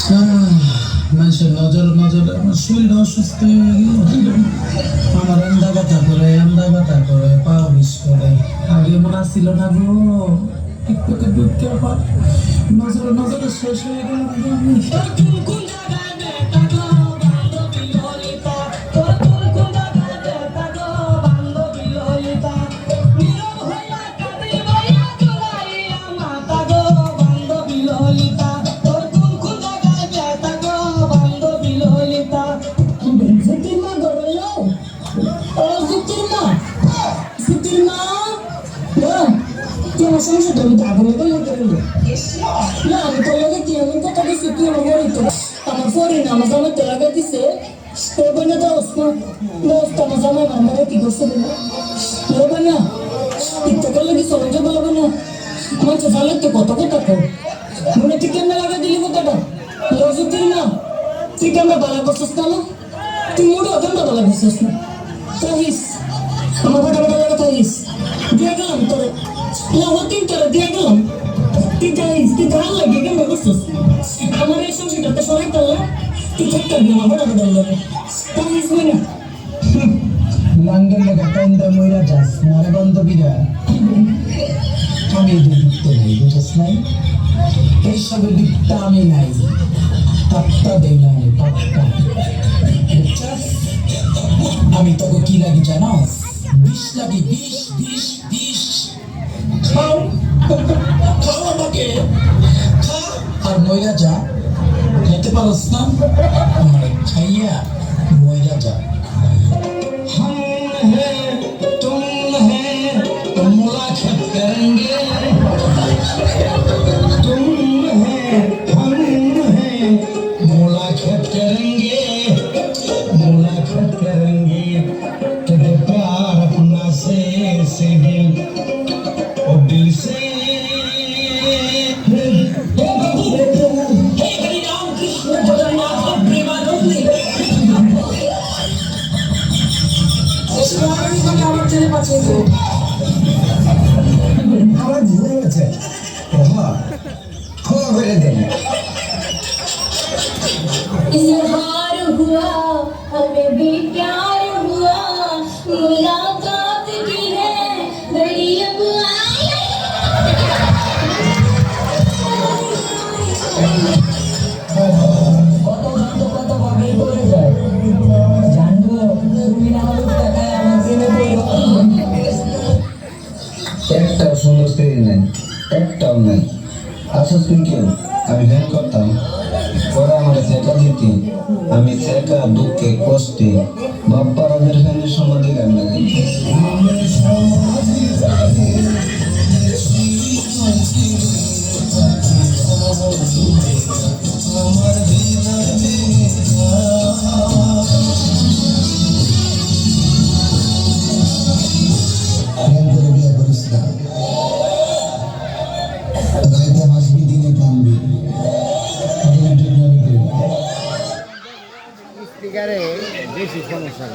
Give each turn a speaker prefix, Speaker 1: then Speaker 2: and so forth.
Speaker 1: মানুষের নজর নজরে আমার শরীরটা অসুস্থ হয়ে গেল। আমার আন্দা ব্যথা করে পা বিষ করে। আগে মনে ছিল না গো, টিকটকে ঢুকতে আবার নজরে নজরে শেষ হয়ে গেল।
Speaker 2: সমস্যা আমি আগুনে বলে করলো না আমি তোর লাগে কি এমন কথা দিচ্ছি তুই আমার মরিত আমার ফোরে না আমার জামাই তো লাগা দিছে তোর বোনে তো আমার জামাই আমার মনে কি করছে বলবে না টিকটক করলে কি সরঞ্জাম বলবে না আমার চোখালে তো কত কথা কর মনে তুই কেমন লাগা দিলি কথাটা রজুতির না তুই কেমন বালা করছিস না তুই মুড়ো কেমন বালা করছিস না তাহিস আমার কথা লাগা তাহিস দিয়ে গেলাম তোরে হতেই তোরা দিয়ে গেলাম তুই ধান লাগে কেমন করছিস আমার এই সংসারটাতে সবাই করলাম তুই ঠিক থাকবি না বড় বড় লাগে তাহিস না
Speaker 1: লাঙ্গের লেখা কান্দা মইরা যাস মারে বান্ধবীরা। আমি দুঃখতে নাই, বুঝাস নাই? এইসবের দিকটা আমি নাই, পাত্তা দেই না আমি, পাত্তা। বুঝছাস? আমি তোকে কি লাগি জানাস? বিষ লাগি, বিষ বিষ বিষ। খাও খাও আমাকে, খা আর মইরা যা। খেতে পারস না, আমার খাইয়া মইরা যা।
Speaker 3: আমার ভুলে গেছে ক্ষমা করে দেন।
Speaker 2: इजहार हुआ हमें भी प्यार हुआ मुलाकात की है बड़ी अब
Speaker 3: কত গান তো কত ভাবেই করে যায় জানবো তুমি না আমার টাকায় আমার জেনে বলবো একটাও সুন্দর তৈরি নাই, একটাও নাই। আসল তুই কেউ আমি ভ্যান করতাম ওরা আমার শেখা দিতি, আমি শেখা দুঃখে কষ্টে বাপ্পার ওদের ফ্যানের সমাধি গান লাগে।
Speaker 4: স্পিকারে বেশি সমস্যা